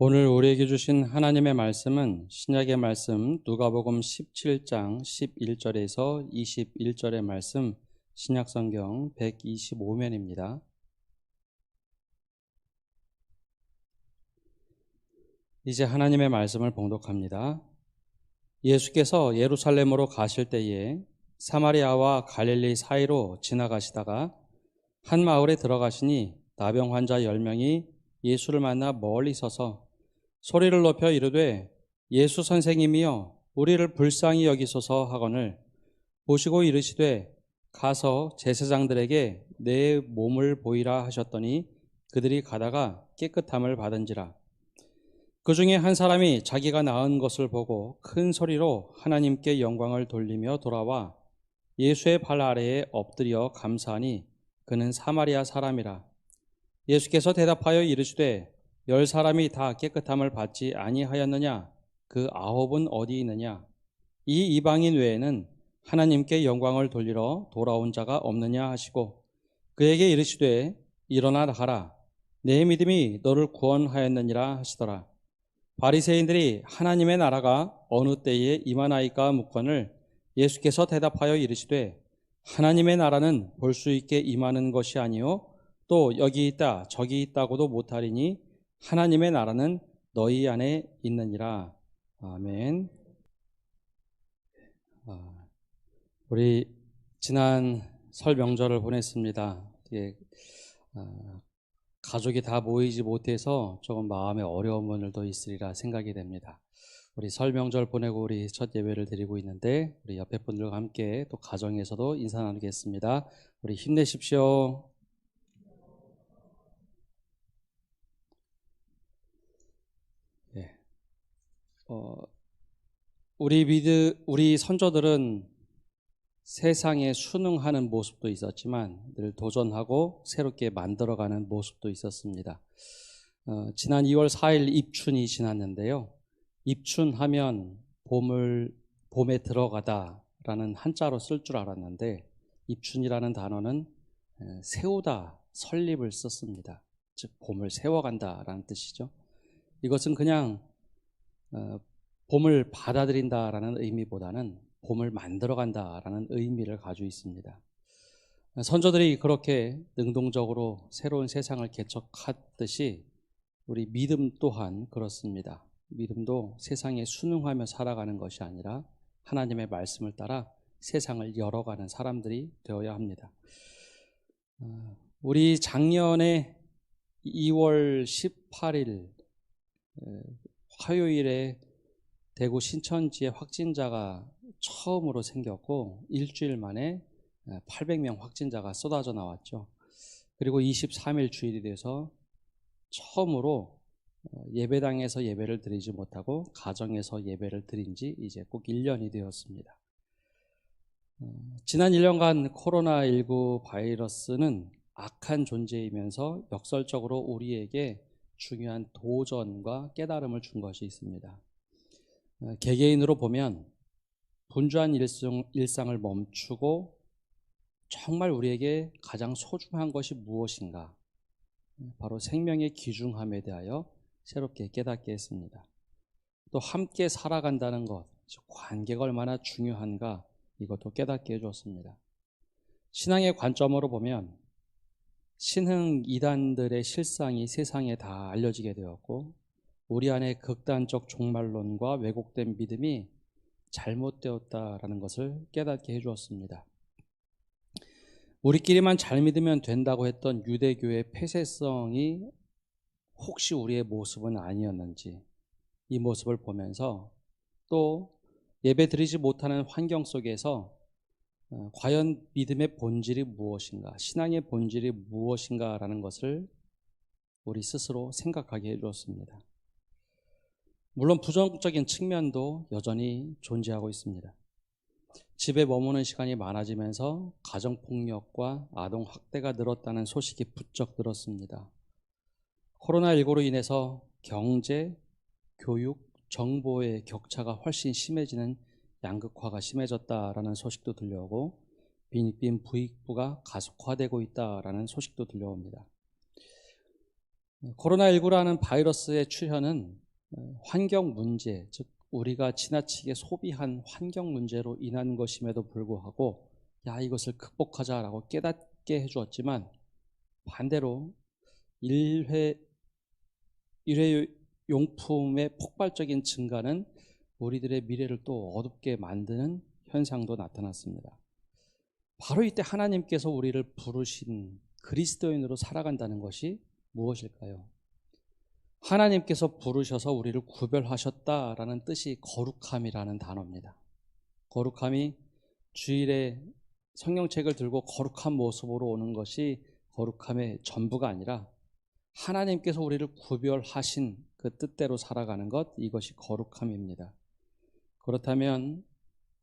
오늘 우리에게 주신 하나님의 말씀은 신약의 말씀 누가복음 17장 11절에서 21절의 말씀 신약성경 125면입니다. 이제 하나님의 말씀을 봉독합니다. 예수께서 예루살렘으로 가실 때에 사마리아와 갈릴리 사이로 지나가시다가 한 마을에 들어가시니 나병 환자 10명이 예수를 만나 멀리 서서 소리를 높여 이르되 예수 선생님이여 우리를 불쌍히 여기소서 하거늘 보시고 이르시되 가서 제사장들에게 내 몸을 보이라 하셨더니 그들이 가다가 깨끗함을 받은지라. 그 중에 한 사람이 자기가 나은 것을 보고 큰 소리로 하나님께 영광을 돌리며 돌아와 예수의 발 아래에 엎드려 감사하니 그는 사마리아 사람이라. 예수께서 대답하여 이르시되 10사람이 다 깨끗함을 받지 아니하였느냐? 그 9은 어디 있느냐? 이 이방인 외에는 하나님께 영광을 돌리러 돌아온 자가 없느냐 하시고 그에게 이르시되 일어나 가라. 내 믿음이 너를 구원하였느니라 하시더라. 바리새인들이 하나님의 나라가 어느 때에 임하나이까 묻거늘 예수께서 대답하여 이르시되 하나님의 나라는 볼 수 있게 임하는 것이 아니요 또 여기 있다 저기 있다고도 못하리니 하나님의 나라는 너희 안에 있느니라. 아멘. 우리 지난 설 명절을 보냈습니다. 가족이 다 모이지 못해서 조금 마음에 어려운 분들도 있으리라 생각이 됩니다. 우리 설 명절 보내고 우리 첫 예배를 드리고 있는데 우리 옆에 분들과 함께 또 가정에서도 인사 나누겠습니다. 우리 힘내십시오. 예. 우리 선조들은 세상에 순응하는 모습도 있었지만 늘 도전하고 새롭게 만들어가는 모습도 있었습니다. 지난 2월 4일 입춘이 지났는데요. 입춘하면 봄에 들어가다라는 한자로 쓸 줄 알았는데 입춘이라는 단어는 세우다, 설립을 썼습니다. 즉 봄을 세워간다라는 뜻이죠. 이것은 그냥 봄을 받아들인다라는 의미보다는 봄을 만들어간다라는 의미를 가지고 있습니다. 선조들이 그렇게 능동적으로 새로운 세상을 개척했듯이 우리 믿음 또한 그렇습니다. 믿음도 세상에 순응하며 살아가는 것이 아니라 하나님의 말씀을 따라 세상을 열어가는 사람들이 되어야 합니다. 우리 작년에 2월 18일 화요일에 대구 신천지에 확진자가 처음으로 생겼고 일주일 만에 800명 확진자가 쏟아져 나왔죠. 그리고 23일 주일이 돼서 처음으로 예배당에서 예배를 드리지 못하고 가정에서 예배를 드린 지 이제 꼭 1년이 되었습니다. 지난 1년간 코로나19 바이러스는 악한 존재이면서 역설적으로 우리에게 중요한 도전과 깨달음을 준 것이 있습니다. 개개인으로 보면 분주한 일상을 멈추고 정말 우리에게 가장 소중한 것이 무엇인가? 바로 생명의 귀중함에 대하여 새롭게 깨닫게 했습니다. 또 함께 살아간다는 것, 관계가 얼마나 중요한가 이것도 깨닫게 해줬습니다. 신앙의 관점으로 보면 신흥 이단들의 실상이 세상에 다 알려지게 되었고 우리 안에 극단적 종말론과 왜곡된 믿음이 잘못되었다라는 것을 깨닫게 해주었습니다. 우리끼리만 잘 믿으면 된다고 했던 유대교의 폐쇄성이 혹시 우리의 모습은 아니었는지 이 모습을 보면서 또 예배드리지 못하는 환경 속에서 과연 믿음의 본질이 무엇인가, 신앙의 본질이 무엇인가라는 것을 우리 스스로 생각하게 해주었습니다. 물론 부정적인 측면도 여전히 존재하고 있습니다. 집에 머무는 시간이 많아지면서 가정폭력과 아동학대가 늘었다는 소식이 부쩍 늘었습니다. 코로나19로 인해서 경제, 교육, 정보의 격차가 훨씬 심해지는 양극화가 심해졌다라는 소식도 들려오고 빈익빈 부익부가 가속화되고 있다라는 소식도 들려옵니다. 코로나19라는 바이러스의 출현은 환경 문제, 즉 우리가 지나치게 소비한 환경 문제로 인한 것임에도 불구하고 이것을 극복하자라고 깨닫게 해주었지만, 반대로 일회용품의 폭발적인 증가는 우리들의 미래를 또 어둡게 만드는 현상도 나타났습니다. 바로 이때 하나님께서 우리를 부르신 그리스도인으로 살아간다는 것이 무엇일까요? 하나님께서 부르셔서 우리를 구별하셨다라는 뜻이 거룩함이라는 단어입니다. 거룩함이 주일에 성경책을 들고 거룩한 모습으로 오는 것이 거룩함의 전부가 아니라 하나님께서 우리를 구별하신 그 뜻대로 살아가는 것, 이것이 거룩함입니다. 그렇다면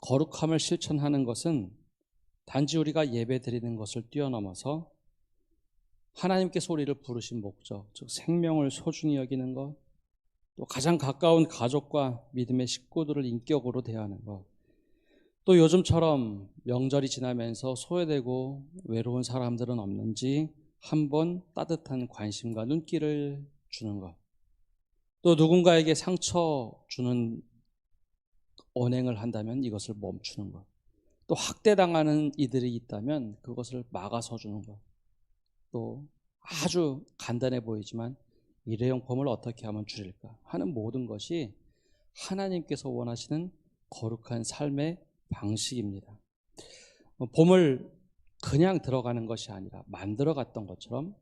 거룩함을 실천하는 것은 단지 우리가 예배 드리는 것을 뛰어넘어서 하나님께서 우리를 부르신 목적, 즉 생명을 소중히 여기는 것, 또 가장 가까운 가족과 믿음의 식구들을 인격으로 대하는 것, 또 요즘처럼 명절이 지나면서 소외되고 외로운 사람들은 없는지 한번 따뜻한 관심과 눈길을 주는 것, 또 누군가에게 상처 주는 언행을 한다면 이것을 멈추는 것, 또 학대당하는 이들이 있다면 그것을 막아서 주는 것, 또 아주 간단해 보이지만 일회용품을 어떻게 하면 줄일까 하는 모든 것이 하나님께서 원하시는 거룩한 삶의 방식입니다. 봄을 그냥 들어가는 것이 아니라 만들어갔던 것처럼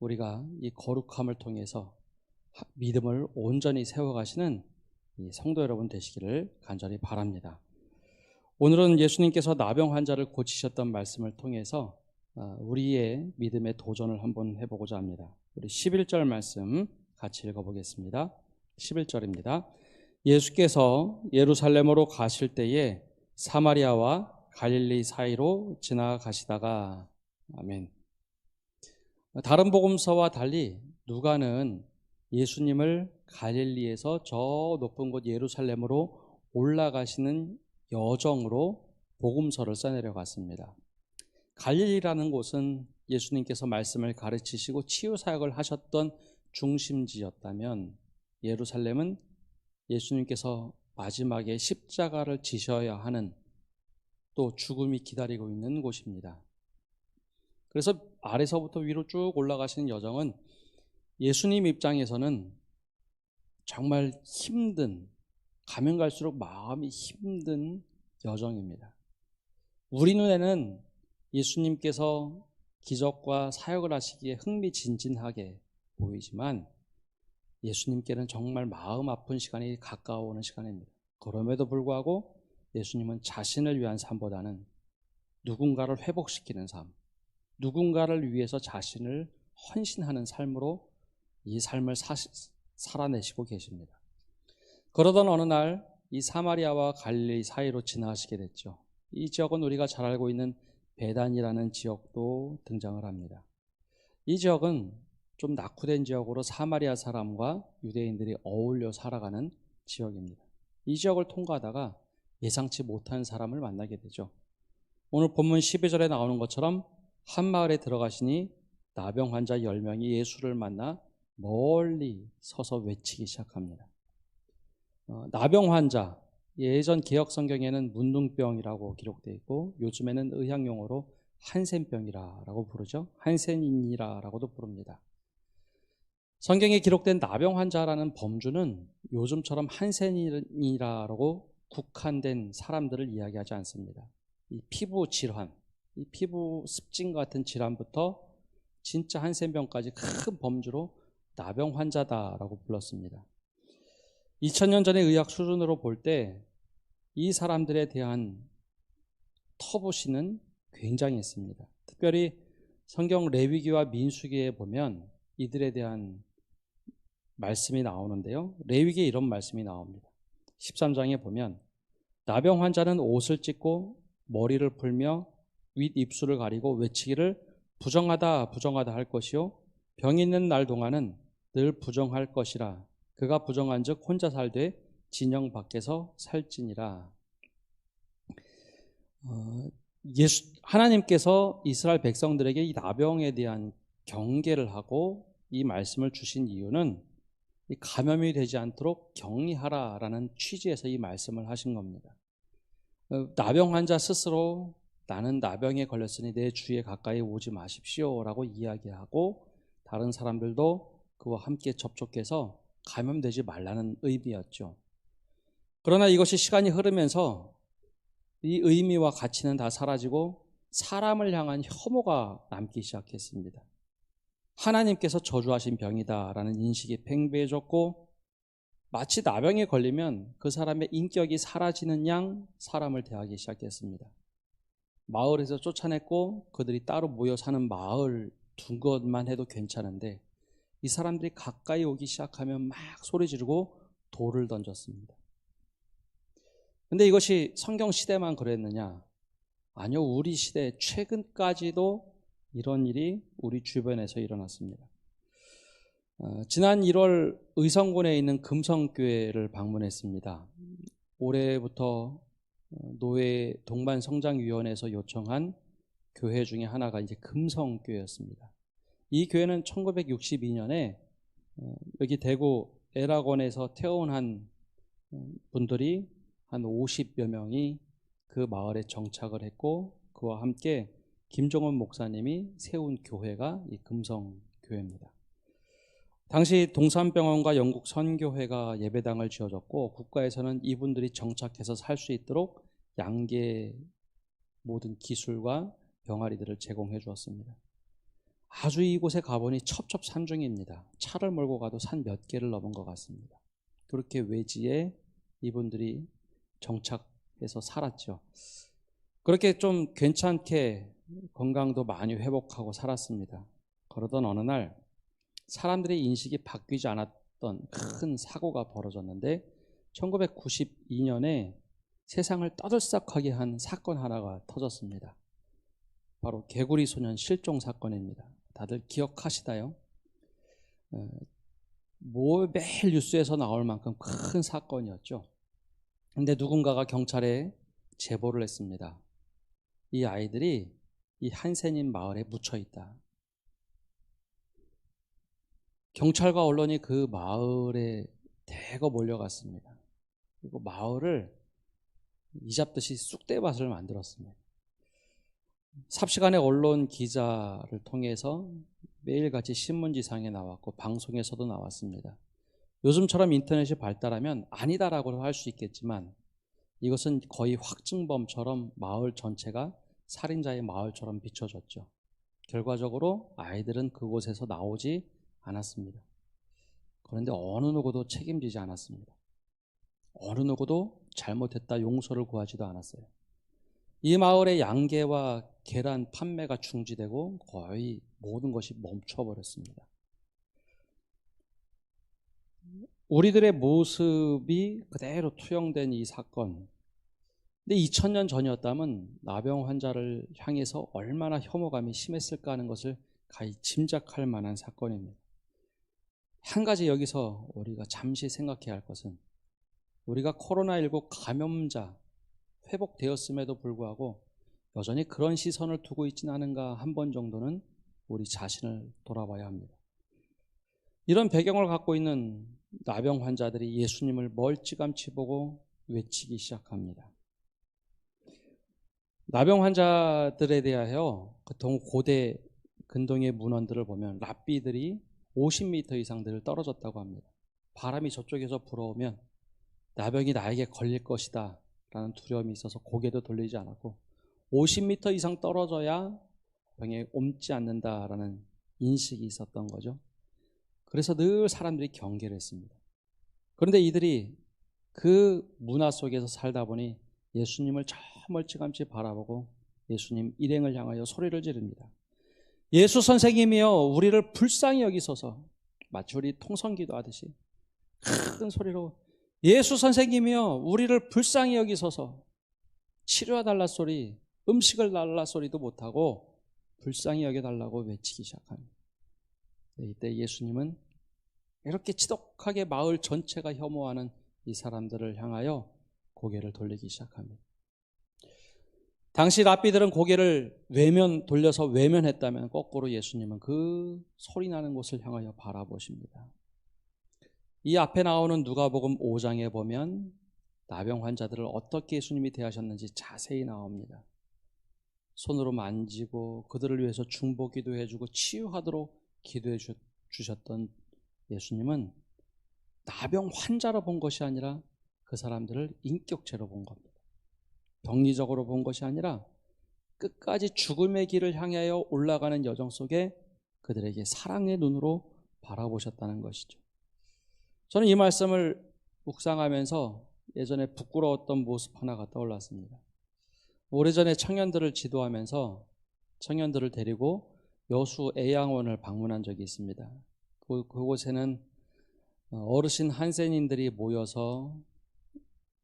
우리가 이 거룩함을 통해서 믿음을 온전히 세워가시는 이 성도 여러분 되시기를 간절히 바랍니다. 오늘은 예수님께서 나병 환자를 고치셨던 말씀을 통해서 우리의 믿음의 도전을 한번 해보고자 합니다. 우리 11절 말씀 같이 읽어보겠습니다. 11절입니다. 예수께서 예루살렘으로 가실 때에 사마리아와 갈릴리 사이로 지나가시다가. 아멘. 다른 복음서와 달리 누가는 예수님을 갈릴리에서 저 높은 곳 예루살렘으로 올라가시는 여정으로 복음서를 써내려갔습니다. 갈릴리라는 곳은 예수님께서 말씀을 가르치시고 치유사역을 하셨던 중심지였다면, 예루살렘은 예수님께서 마지막에 십자가를 지셔야 하는, 또 죽음이 기다리고 있는 곳입니다. 그래서 아래서부터 위로 쭉 올라가시는 여정은 예수님 입장에서는 정말 힘든, 가면 갈수록 마음이 힘든 여정입니다. 우리 눈에는 예수님께서 기적과 사역을 하시기에 흥미진진하게 보이지만 예수님께는 정말 마음 아픈 시간이 가까워오는 시간입니다. 그럼에도 불구하고 예수님은 자신을 위한 삶보다는 누군가를 회복시키는 삶, 누군가를 위해서 자신을 헌신하는 삶으로 이 삶을 살아내시고 계십니다. 그러던 어느 날 이 사마리아와 갈릴리 사이로 지나가시게 됐죠. 이 지역은 우리가 잘 알고 있는 베단이라는 지역도 등장을 합니다. 이 지역은 좀 낙후된 지역으로 사마리아 사람과 유대인들이 어울려 살아가는 지역입니다. 이 지역을 통과하다가 예상치 못한 사람을 만나게 되죠. 오늘 본문 12절에 나오는 것처럼 한 마을에 들어가시니 나병 환자 10명이 예수를 만나 멀리 서서 외치기 시작합니다. 나병 환자, 예전 개역 성경에는 문둥병이라고 기록되어 있고 요즘에는 의학 용어로 한센병이라고 부르죠. 한센인이라고도 부릅니다. 성경에 기록된 나병 환자라는 범주는 요즘처럼 한센인이라고 국한된 사람들을 이야기하지 않습니다. 이 피부 질환, 이 피부 습진 같은 질환부터 진짜 한센병까지 큰 범주로 나병 환자다라고 불렀습니다. 2000년 전의 의학 수준으로 볼 때 이 사람들에 대한 터부시는 굉장했습니다. 특별히 성경 레위기와 민수기에 보면 이들에 대한 말씀이 나오는데요. 레위기에 이런 말씀이 나옵니다. 13장에 보면 나병 환자는 옷을 찢고 머리를 풀며 윗입술을 가리고 외치기를 부정하다 부정하다 할 것이요 병이 있는 날 동안은 늘 부정할 것이라. 그가 부정한 즉 혼자 살되 진영 밖에서 살지니라. 하나님께서 이스라엘 백성들에게 이 나병에 대한 경계를 하고 이 말씀을 주신 이유는 이 감염이 되지 않도록 격리하라라는 취지에서 이 말씀을 하신 겁니다. 나병 환자 스스로 나는 나병에 걸렸으니 내 주위에 가까이 오지 마십시오라고 이야기하고 다른 사람들도 그와 함께 접촉해서 감염되지 말라는 의미였죠. 그러나 이것이 시간이 흐르면서 이 의미와 가치는 다 사라지고 사람을 향한 혐오가 남기 시작했습니다. 하나님께서 저주하신 병이다라는 인식이 팽배해졌고 마치 나병에 걸리면 그 사람의 인격이 사라지는 양 사람을 대하기 시작했습니다. 마을에서 쫓아냈고 그들이 따로 모여 사는 마을 둔 것만 해도 괜찮은데 이 사람들이 가까이 오기 시작하면 막 소리 지르고 돌을 던졌습니다. 근데 이것이 성경 시대만 그랬느냐? 아니요, 우리 시대 최근까지도 이런 일이 우리 주변에서 일어났습니다. 지난 1월 의성군에 있는 금성교회를 방문했습니다. 올해부터 노회 동반성장위원회에서 요청한 교회 중에 하나가 이제 금성교회였습니다. 이 교회는 1962년에 여기 대구 애락원에서 퇴원한 분들이 한 50여 명이 그 마을에 정착을 했고 그와 함께 김종원 목사님이 세운 교회가 이 금성교회입니다. 당시 동산병원과 영국 선교회가 예배당을 지어줬고 국가에서는 이분들이 정착해서 살 수 있도록 양계 모든 기술과 병아리들을 제공해 주었습니다. 아주 이곳에 가보니 첩첩산중입니다. 차를 몰고 가도 산 몇 개를 넘은 것 같습니다. 그렇게 외지에 이분들이 정착해서 살았죠. 그렇게 좀 괜찮게 건강도 많이 회복하고 살았습니다. 그러던 어느 날 사람들의 인식이 바뀌지 않았던 큰 사고가 벌어졌는데 1992년에 세상을 떠들썩하게 한 사건 하나가 터졌습니다. 바로 개구리 소년 실종 사건입니다. 다들 기억하시나요? 매일 뉴스에서 나올 만큼 큰 사건이었죠. 근데 누군가가 경찰에 제보를 했습니다. 이 아이들이 이 한센인 마을에 묻혀 있다. 경찰과 언론이 그 마을에 대거 몰려갔습니다. 그리고 마을을 이잡듯이 쑥대밭을 만들었습니다. 삽시간에 언론 기자를 통해서 매일같이 신문지상에 나왔고 방송에서도 나왔습니다. 요즘처럼 인터넷이 발달하면 아니다라고 할 수 있겠지만 이것은 거의 확증범처럼 마을 전체가 살인자의 마을처럼 비춰졌죠. 결과적으로 아이들은 그곳에서 나오지 않았습니다. 그런데 어느 누구도 책임지지 않았습니다. 어느 누구도 잘못했다 용서를 구하지도 않았어요. 이 마을의 양계와 계란 판매가 중지되고 거의 모든 것이 멈춰버렸습니다. 우리들의 모습이 그대로 투영된 이 사건. 근데 2000년 전이었다면 나병 환자를 향해서 얼마나 혐오감이 심했을까 하는 것을 가히 짐작할 만한 사건입니다. 한 가지 여기서 우리가 잠시 생각해야 할 것은 우리가 코로나19 감염자 회복되었음에도 불구하고 여전히 그런 시선을 두고 있지는 않은가 한 번 정도는 우리 자신을 돌아봐야 합니다. 이런 배경을 갖고 있는 나병 환자들이 예수님을 멀찌감치 보고 외치기 시작합니다. 나병 환자들에 대하여 그 고대 근동의 문헌들을 보면 랍비들이 50m 이상 늘 떨어졌다고 합니다. 바람이 저쪽에서 불어오면 나병이 나에게 걸릴 것이다 라는 두려움이 있어서 고개도 돌리지 않았고 50m 이상 떨어져야 병에 옮지 않는다라는 인식이 있었던 거죠. 그래서 늘 사람들이 경계를 했습니다. 그런데 이들이 그 문화 속에서 살다 보니 예수님을 저 멀찌감치 바라보고 예수님 일행을 향하여 소리를 지릅니다. 예수 선생님이여 우리를 불쌍히 여기소서. 마치 우리 통성기도 하듯이 큰 소리로 예수 선생님이여 우리를 불쌍히 여기소서. 치료해달라 소리, 음식을 달라 소리도 못하고 불쌍히 여겨달라고 외치기 시작합니다. 이때 예수님은 이렇게 지독하게 마을 전체가 혐오하는 이 사람들을 향하여 고개를 돌리기 시작합니다. 당시 랍비들은 고개를 돌려서 외면했다면 거꾸로 예수님은 그 소리 나는 곳을 향하여 바라보십니다. 이 앞에 나오는 누가복음 5장에 보면 나병 환자들을 어떻게 예수님이 대하셨는지 자세히 나옵니다. 손으로 만지고 그들을 위해서 중보기도 해주고 치유하도록 기도해 주셨던 예수님은 나병 환자로 본 것이 아니라 그 사람들을 인격체로 본 겁니다. 병리적으로 본 것이 아니라 끝까지 죽음의 길을 향하여 올라가는 여정 속에 그들에게 사랑의 눈으로 바라보셨다는 것이죠. 저는 이 말씀을 묵상하면서 예전에 부끄러웠던 모습 하나가 떠올랐습니다. 오래전에 청년들을 지도하면서 청년들을 데리고 여수 애양원을 방문한 적이 있습니다. 그곳에는 어르신 한센인들이 모여서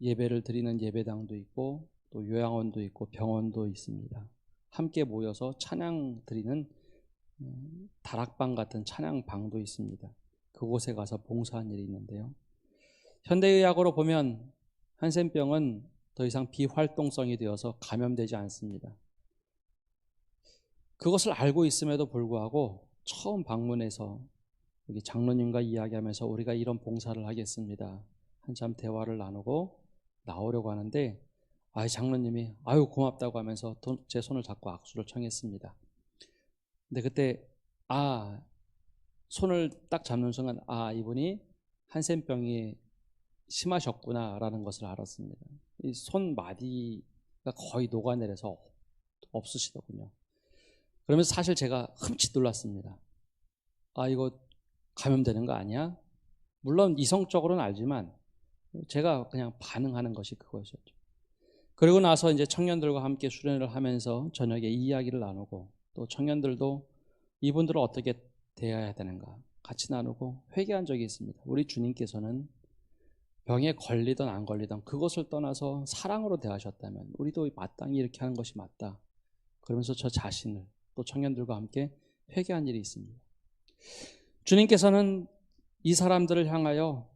예배를 드리는 예배당도 있고 또 요양원도 있고 병원도 있습니다. 함께 모여서 찬양 드리는 다락방 같은 찬양방도 있습니다. 그곳에 가서 봉사한 일이 있는데요. 현대의학으로 보면 한센병은 더 이상 비활동성이 되어서 감염되지 않습니다. 그것을 알고 있음에도 불구하고 처음 방문해서 여기 장로님과 이야기하면서 우리가 이런 봉사를 하겠습니다. 한참 대화를 나누고 나오려고 하는데 장로님이 고맙다고 하면서 제 손을 잡고 악수를 청했습니다. 근데 그때 손을 딱 잡는 순간 이분이 한센병이 심하셨구나라는 것을 알았습니다. 이 손마디가 거의 녹아내려서 없으시더군요. 그러면서 사실 제가 흠칫 놀랐습니다. 이거 감염되는 거 아니야? 물론 이성적으로는 알지만 제가 그냥 반응하는 것이 그것이었죠. 그리고 나서 이제 청년들과 함께 수련을 하면서 저녁에 이야기를 나누고 또 청년들도 이분들을 어떻게 대해야 되는가 같이 나누고 회개한 적이 있습니다. 우리 주님께서는 병에 걸리든 안 걸리든 그것을 떠나서 사랑으로 대하셨다면 우리도 마땅히 이렇게 하는 것이 맞다. 그러면서 저 자신을 또 청년들과 함께 회개한 일이 있습니다. 주님께서는 이 사람들을 향하여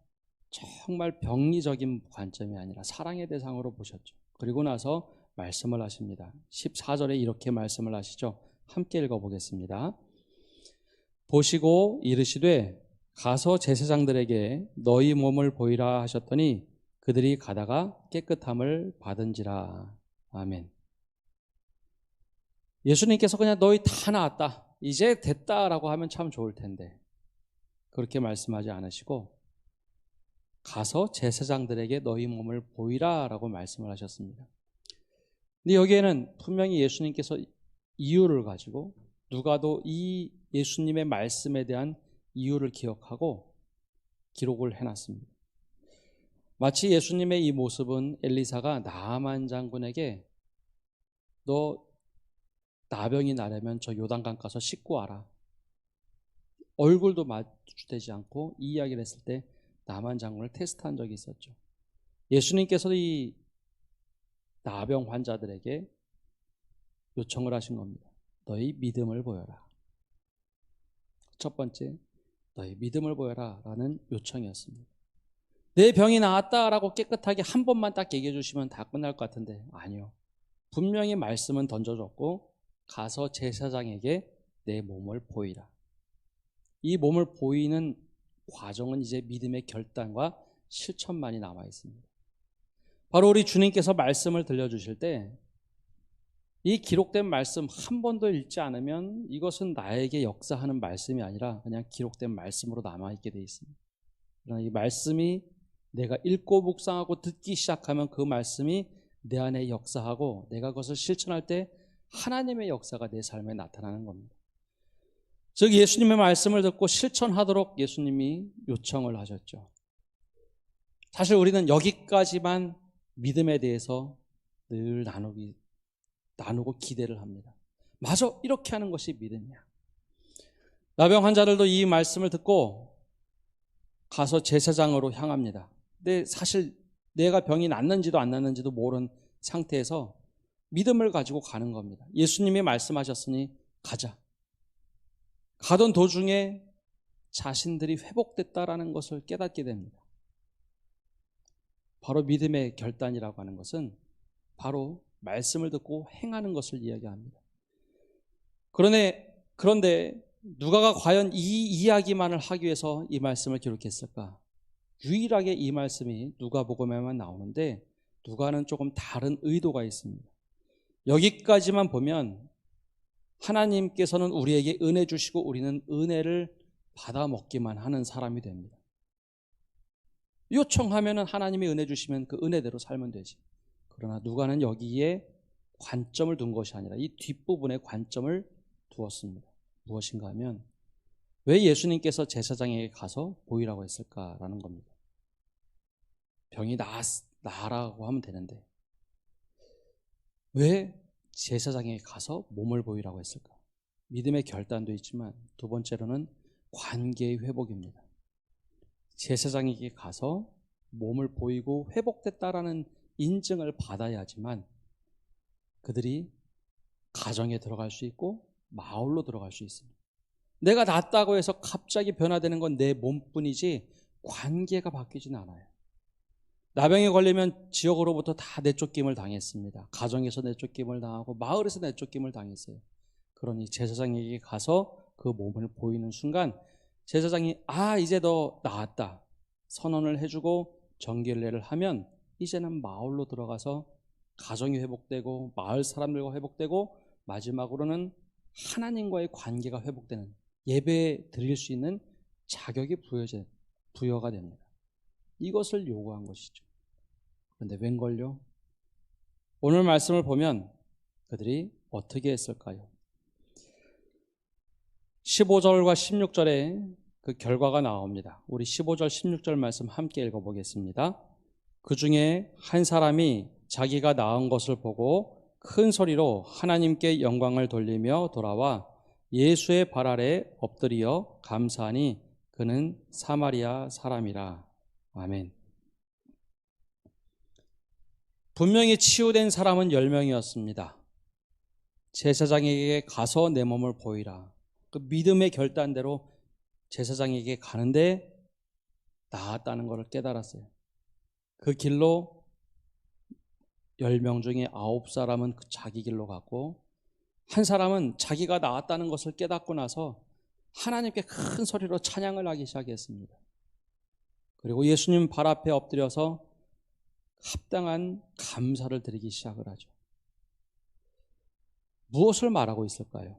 정말 병리적인 관점이 아니라 사랑의 대상으로 보셨죠. 그리고 나서 말씀을 하십니다. 14절에 이렇게 말씀을 하시죠. 함께 읽어보겠습니다. 보시고 이르시되 가서 제사장들에게 너희 몸을 보이라 하셨더니 그들이 가다가 깨끗함을 받은지라. 아멘. 예수님께서 그냥 너희 다 나았다, 이제 됐다라고 하면 참 좋을 텐데 그렇게 말씀하지 않으시고 가서 제사장들에게 너희 몸을 보이라 라고 말씀을 하셨습니다. 근데 여기에는 분명히 예수님께서 이유를 가지고 누가도 이 예수님의 말씀에 대한 이유를 기억하고 기록을 해놨습니다. 마치 예수님의 이 모습은 엘리사가 나아만 장군에게 너 나병이 나려면 저 요단강 가서 씻고 와라, 얼굴도 마주되지 않고 이 이야기를 했을 때 나만 장군을 테스트한 적이 있었죠. 예수님께서 이 나병 환자들에게 요청을 하신 겁니다. 너희 믿음을 보여라. 첫 번째, 너희 믿음을 보여라 라는 요청이었습니다. 내 병이 나았다라고 깨끗하게 한 번만 딱 얘기해 주시면 다 끝날 것 같은데 아니요. 분명히 말씀은 던져줬고 가서 제사장에게 내 몸을 보이라. 이 몸을 보이는 과정은 이제 믿음의 결단과 실천만이 남아 있습니다. 바로 우리 주님께서 말씀을 들려주실 때 이 기록된 말씀 한 번도 읽지 않으면 이것은 나에게 역사하는 말씀이 아니라 그냥 기록된 말씀으로 남아있게 되어 있습니다. 그러나 이 말씀이 내가 읽고 묵상하고 듣기 시작하면 그 말씀이 내 안에 역사하고 내가 그것을 실천할 때 하나님의 역사가 내 삶에 나타나는 겁니다. 즉 예수님의 말씀을 듣고 실천하도록 예수님이 요청을 하셨죠. 사실 우리는 여기까지만 믿음에 대해서 늘 나누고 기대를 합니다. 맞아, 이렇게 하는 것이 믿음이야. 나병 환자들도 이 말씀을 듣고 가서 제사장으로 향합니다. 근데 사실 내가 병이 낫는지도 안 낫는지도 모르는 상태에서 믿음을 가지고 가는 겁니다. 예수님이 말씀하셨으니 가자. 가던 도중에 자신들이 회복됐다라는 것을 깨닫게 됩니다. 바로 믿음의 결단이라고 하는 것은 바로 말씀을 듣고 행하는 것을 이야기합니다. 그런데 누가가 과연 이 이야기만을 하기 위해서 이 말씀을 기록했을까? 유일하게 이 말씀이 누가복음에만 나오는데 누가는 조금 다른 의도가 있습니다. 여기까지만 보면 하나님께서는 우리에게 은혜 주시고 우리는 은혜를 받아 먹기만 하는 사람이 됩니다. 요청하면 하나님이 은혜 주시면 그 은혜대로 살면 되지. 그러나 누가는 여기에 관점을 둔 것이 아니라 이 뒷부분에 관점을 두었습니다. 무엇인가 하면 왜 예수님께서 제사장에게 가서 보이라고 했을까라는 겁니다. 병이 나으라고 하면 되는데 왜 제사장에게 가서 몸을 보이라고 했을까? 믿음의 결단도 있지만 두 번째로는 관계의 회복입니다. 제사장에게 가서 몸을 보이고 회복됐다라는 인증을 받아야 하지만 그들이 가정에 들어갈 수 있고 마을로 들어갈 수 있습니다. 내가 낫다고 해서 갑자기 변화되는 건 내 몸뿐이지 관계가 바뀌지는 않아요. 나병에 걸리면 지역으로부터 다 내쫓김을 당했습니다. 가정에서 내쫓김을 당하고 마을에서 내쫓김을 당했어요. 그러니 제사장에게 가서 그 몸을 보이는 순간 제사장이 이제 너 나았다 선언을 해주고 정결례를 하면 이제는 마을로 들어가서 가정이 회복되고 마을 사람들과 회복되고 마지막으로는 하나님과의 관계가 회복되는 예배 드릴 수 있는 자격이 부여가 됩니다. 이것을 요구한 것이죠. 그런데 웬걸요? 오늘 말씀을 보면 그들이 어떻게 했을까요? 15절과 16절에 그 결과가 나옵니다. 우리 15절 16절 말씀 함께 읽어보겠습니다. 그 중에 한 사람이 자기가 나은 것을 보고 큰 소리로 하나님께 영광을 돌리며 돌아와 예수의 발 아래 엎드려 감사하니 그는 사마리아 사람이라. 아멘. 분명히 치유된 사람은 10명이었습니다. 제사장에게 가서 내 몸을 보이라. 그 믿음의 결단대로 제사장에게 가는데 나았다는 것을 깨달았어요. 그 길로 10명 중에 9사람은 자기 길로 갔고 한 사람은 자기가 나았다는 것을 깨닫고 나서 하나님께 큰 소리로 찬양을 하기 시작했습니다. 그리고 예수님 발 앞에 엎드려서 합당한 감사를 드리기 시작을 하죠. 무엇을 말하고 있을까요?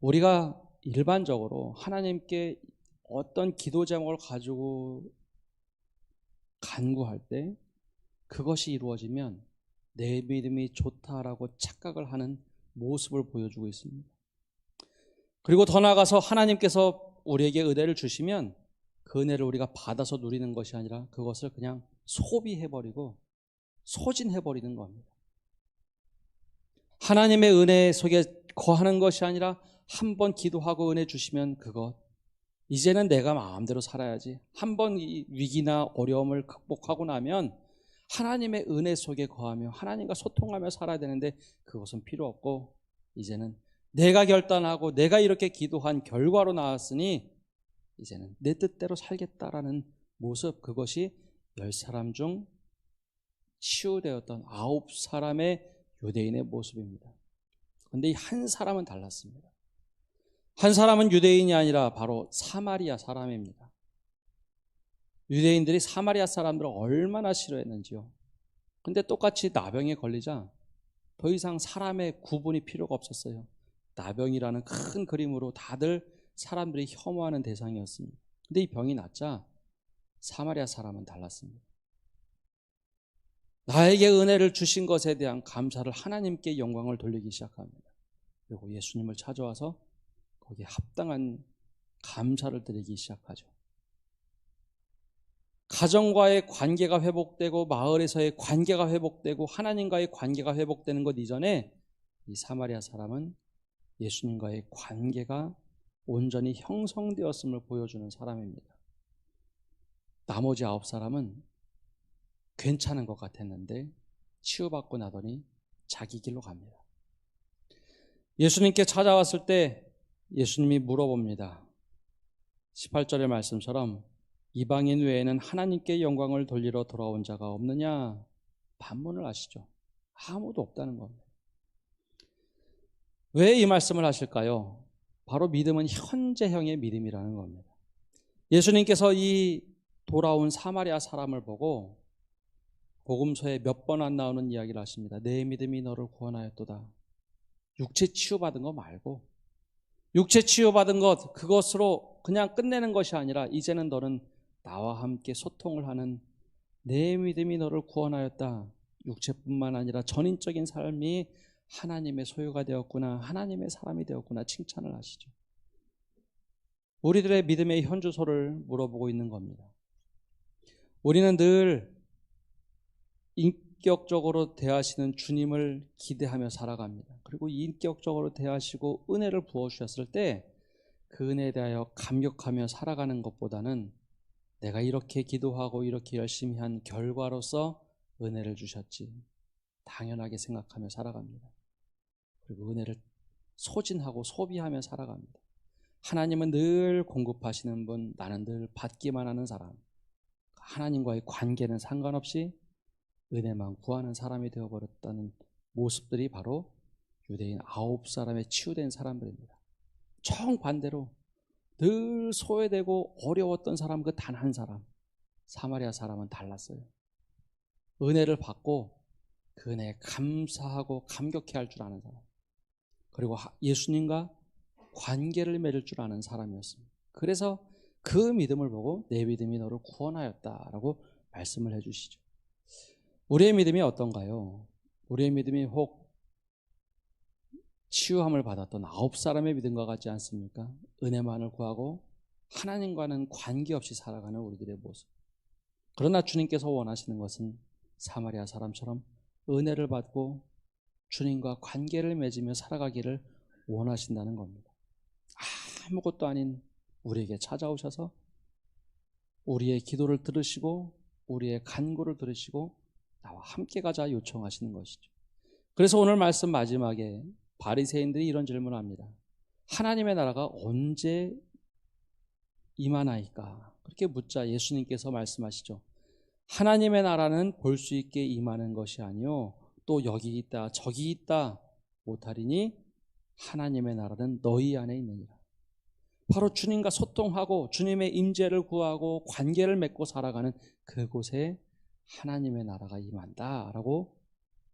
우리가 일반적으로 하나님께 어떤 기도 제목을 가지고 간구할 때 그것이 이루어지면 내 믿음이 좋다라고 착각을 하는 모습을 보여주고 있습니다. 그리고 더 나아가서 하나님께서 우리에게 은혜를 주시면 그 은혜를 우리가 받아서 누리는 것이 아니라 그것을 그냥 소비해버리고 소진해버리는 겁니다. 하나님의 은혜 속에 거하는 것이 아니라 한번 기도하고 은혜 주시면 그것 이제는 내가 마음대로 살아야지. 한번 이 위기나 어려움을 극복하고 나면 하나님의 은혜 속에 거하며 하나님과 소통하며 살아야 되는데 그것은 필요 없고 이제는 내가 결단하고 내가 이렇게 기도한 결과로 나왔으니 이제는 내 뜻대로 살겠다라는 모습, 그것이 10사람 중 치유되었던 9사람의 유대인의 모습입니다. 그런데 이 한 사람은 달랐습니다. 한 사람은 유대인이 아니라 바로 사마리아 사람입니다. 유대인들이 사마리아 사람들을 얼마나 싫어했는지요. 근데 똑같이 나병에 걸리자 더 이상 사람의 구분이 필요가 없었어요. 나병이라는 큰 그림으로 다들 사람들이 혐오하는 대상이었습니다. 근데 이 병이 낫자 사마리아 사람은 달랐습니다. 나에게 은혜를 주신 것에 대한 감사를 하나님께 영광을 돌리기 시작합니다. 그리고 예수님을 찾아와서 거기에 합당한 감사를 드리기 시작하죠. 가정과의 관계가 회복되고 마을에서의 관계가 회복되고 하나님과의 관계가 회복되는 것 이전에 이 사마리아 사람은 예수님과의 관계가 온전히 형성되었음을 보여주는 사람입니다. 나머지 9사람은 괜찮은 것 같았는데 치유받고 나더니 자기 길로 갑니다. 예수님께 찾아왔을 때 예수님이 물어봅니다. 18절의 말씀처럼 이방인 외에는 하나님께 영광을 돌리러 돌아온 자가 없느냐? 반문을 하시죠. 아무도 없다는 겁니다. 왜 이 말씀을 하실까요? 바로 믿음은 현재형의 믿음이라는 겁니다. 예수님께서 이 돌아온 사마리아 사람을 보고 복음서에 몇 번 안 나오는 이야기를 하십니다. 내 믿음이 너를 구원하였도다. 육체 치유받은 거 말고, 육체 치유받은 것, 그것으로 그냥 끝내는 것이 아니라 이제는 너는 나와 함께 소통을 하는 내 믿음이 너를 구원하였다. 육체뿐만 아니라 전인적인 삶이 하나님의 소유가 되었구나, 하나님의 사람이 되었구나 칭찬을 하시죠. 우리들의 믿음의 현주소를 물어보고 있는 겁니다. 우리는 늘 인격적으로 대하시는 주님을 기대하며 살아갑니다. 그리고 인격적으로 대하시고 은혜를 부어주셨을 때 그 은혜에 대하여 감격하며 살아가는 것보다는 내가 이렇게 기도하고 이렇게 열심히 한 결과로서 은혜를 주셨지, 당연하게 생각하며 살아갑니다. 그리고 은혜를 소진하고 소비하며 살아갑니다. 하나님은 늘 공급하시는 분, 나는 늘 받기만 하는 사람. 하나님과의 관계는 상관없이 은혜만 구하는 사람이 되어버렸다는 모습들이 바로 유대인 9사람의 치유된 사람들입니다. 정반대로 늘 소외되고 어려웠던 사람, 그 단 한 사람, 사마리아 사람은 달랐어요. 은혜를 받고 그 은혜에 감사하고 감격해 할 줄 아는 사람, 그리고 예수님과 관계를 맺을 줄 아는 사람이었습니다. 그래서 그 믿음을 보고 내 믿음이 너를 구원하였다라고 말씀을 해주시죠. 우리의 믿음이 어떤가요? 우리의 믿음이 혹 치유함을 받았던 9사람의 믿음과 같지 않습니까? 은혜만을 구하고 하나님과는 관계없이 살아가는 우리들의 모습. 그러나 주님께서 원하시는 것은 사마리아 사람처럼 은혜를 받고 주님과 관계를 맺으며 살아가기를 원하신다는 겁니다. 아무것도 아닌 우리에게 찾아오셔서 우리의 기도를 들으시고 우리의 간구를 들으시고 나와 함께 가자 요청하시는 것이죠. 그래서 오늘 말씀 마지막에 바리새인들이 이런 질문을 합니다. 하나님의 나라가 언제 임하나이까? 그렇게 묻자 예수님께서 말씀하시죠. 하나님의 나라는 볼 수 있게 임하는 것이 아니요 또 여기 있다 저기 있다 못하리니 하나님의 나라는 너희 안에 있느니라. 바로 주님과 소통하고 주님의 임재를 구하고 관계를 맺고 살아가는 그곳에 하나님의 나라가 임한다라고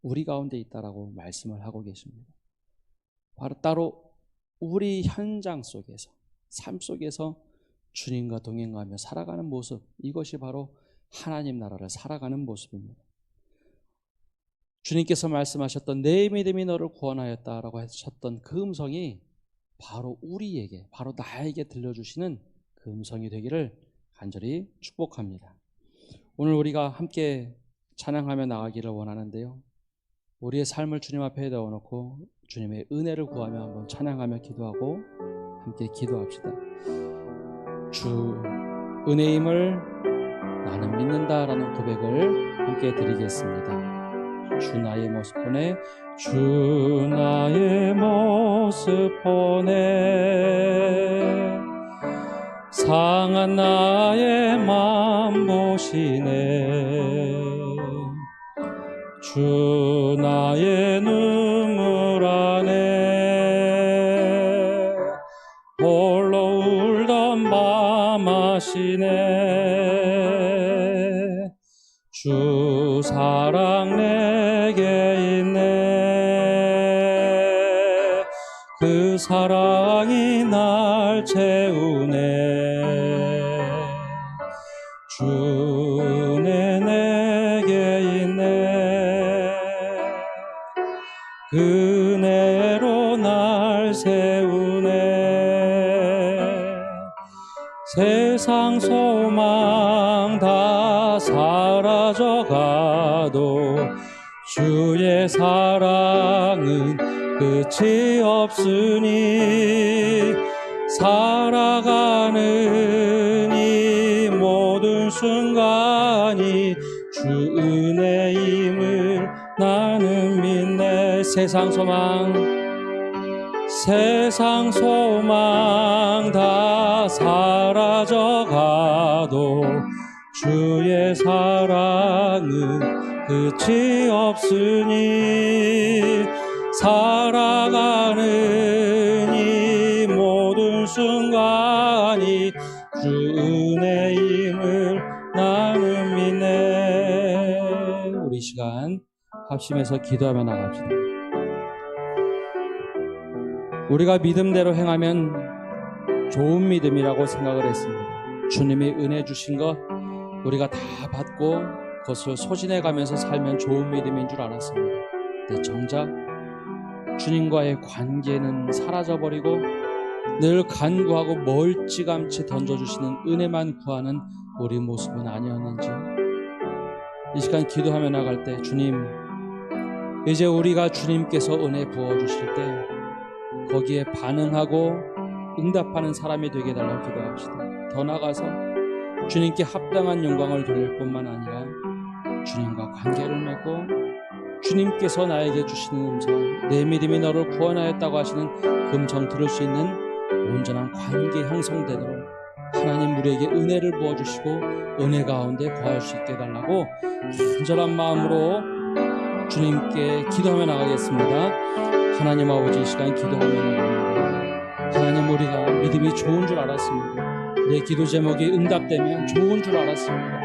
우리 가운데 있다라고 말씀을 하고 계십니다. 바로 따로 우리 현장 속에서, 삶 속에서 주님과 동행하며 살아가는 모습, 이것이 바로 하나님 나라를 살아가는 모습입니다. 주님께서 말씀하셨던 내 믿음이 너를 구원하였다라고 하셨던 그 음성이 바로 우리에게, 바로 나에게 들려주시는 그 음성이 되기를 간절히 축복합니다. 오늘 우리가 함께 찬양하며 나가기를 원하는데요, 우리의 삶을 주님 앞에 넣어놓고 주님의 은혜를 구하며 한번 찬양하며 기도하고 함께 기도합시다. 주 은혜임을 나는 믿는다라는 고백을 함께 드리겠습니다. 주 나의 모습 보내, 주 나의 모습 보내, 상한 나의 맘 보시네. 주 나의 눈물 안에 홀로 울던 밤 아시네. 주 사랑 내게 있네. 그 사랑이 날 채우네. 주 은혜 내게 있네. 그 은혜로 날 세우네. 세상 소망 다 사라져가도 주의 사랑은 끝이 없으니 살아가는 이 모든 순간이 주 은혜임을 나는 믿네. 세상 소망 다 사라져가도 주의 사랑은 끝이 없으니 살아가는 이 모든 순간이 주 은혜임을 나는 믿네. 우리 시간 합심해서 기도하며 나갑시다. 우리가 믿음대로 행하면 좋은 믿음이라고 생각을 했습니다. 주님이 은혜 주신 것 우리가 다 받고 그것을 소진해 가면서 살면 좋은 믿음인 줄 알았습니다. 근데 정작 주님과의 관계는 사라져버리고 늘 간구하고 멀찌감치 던져주시는 은혜만 구하는 우리 모습은 아니었는지, 이 시간 기도하며 나갈 때 주님, 이제 우리가 주님께서 은혜 부어주실 때 거기에 반응하고 응답하는 사람이 되게 달라고 기도합시다. 더 나아가서 주님께 합당한 영광을 돌릴 뿐만 아니라 주님과 관계를 맺고 주님께서 나에게 주시는 음성, 내 믿음이 너를 구원하였다고 하시는 그 음성 들을 수 있는 온전한 관계 형성되도록 하나님 우리에게 은혜를 부어주시고 은혜 가운데 거할 수 있게 해달라고 간절한 마음으로 주님께 기도하며 나가겠습니다. 하나님 아버지, 이 시간 기도하며 나갑니다. 하나님, 우리가 믿음이 좋은 줄 알았습니다. 내 기도 제목이 응답되면 좋은 줄 알았습니다.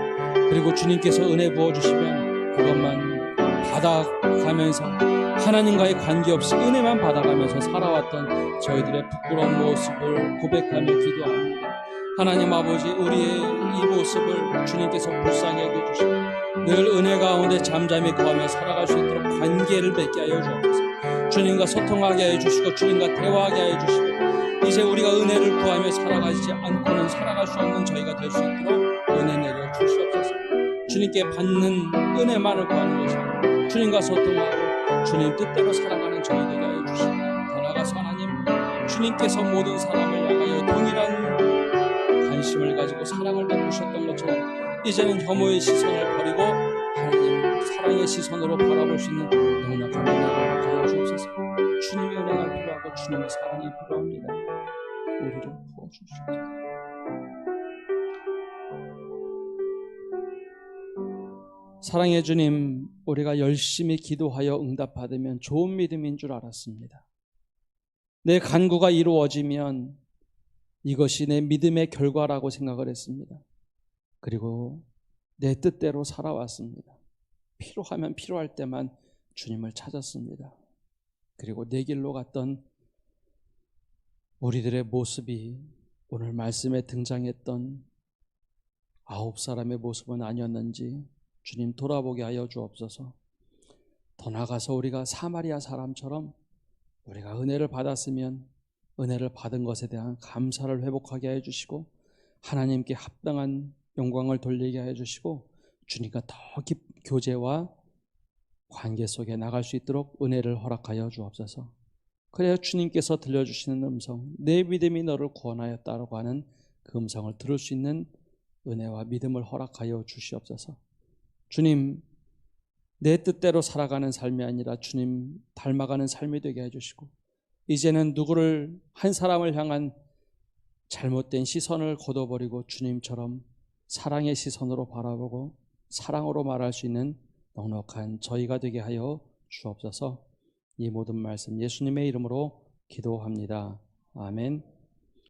그리고 주님께서 은혜 부어주시면 그것만 받아가면서 하나님과의 관계없이 은혜만 받아가면서 살아왔던 저희들의 부끄러운 모습을 고백하며 기도합니다. 하나님 아버지, 우리의 이 모습을 주님께서 불쌍히 여겨주시고 늘 은혜 가운데 잠잠히 거하며 살아갈 수 있도록 관계를 맺게 하여 주옵소서. 주님과 소통하게 하여 주시고 주님과 대화하게 하여 주시고 이제 우리가 은혜를 구하며 살아가지 않고는 살아갈 수 없는 저희가 될 수 있도록 은혜 내려 주시옵소서. 주님께 받는 은혜만을 구하는 것이 아니라 주님과 소통하고 주님 뜻대로 살아가는 저희 되게 하여 주시고, 더 나아가서 하나님, 주님께서 모든 사람을 향하여 동일한 관심을 가지고 사랑을 베푸셨던 것처럼 이제는 혐오의 시선을 버리고 하나님 사랑의 시선으로 바라볼 수 있는 넉넉한 은혜를 가져 주옵소서. 주님의 은혜가 필요하고 주님의 사랑이 필요합니다. 우리를 부어주시옵소서. 사랑의 주님, 우리가 열심히 기도하여 응답받으면 좋은 믿음인 줄 알았습니다. 내 간구가 이루어지면 이것이 내 믿음의 결과라고 생각을 했습니다. 그리고 내 뜻대로 살아왔습니다. 필요하면 필요할 때만 주님을 찾았습니다. 그리고 내 길로 갔던 우리들의 모습이 오늘 말씀에 등장했던 9사람의 모습은 아니었는지 주님 돌아보게 하여 주옵소서. 더 나아가서 우리가 사마리아 사람처럼 우리가 은혜를 받았으면 은혜를 받은 것에 대한 감사를 회복하게 하여 주시고 하나님께 합당한 영광을 돌리게 하여 주시고 주님과 더 깊은 교제와 관계 속에 나갈 수 있도록 은혜를 허락하여 주옵소서. 그래야 주님께서 들려주시는 음성, 내 믿음이 너를 구원하였다라고 하는 그 음성을 들을 수 있는 은혜와 믿음을 허락하여 주시옵소서. 주님, 내 뜻대로 살아가는 삶이 아니라 주님 닮아가는 삶이 되게 해주시고 이제는 누구를 한 사람을 향한 잘못된 시선을 걷어버리고 주님처럼 사랑의 시선으로 바라보고 사랑으로 말할 수 있는 넉넉한 저희가 되게 하여 주옵소서. 이 모든 말씀 예수님의 이름으로 기도합니다. 아멘.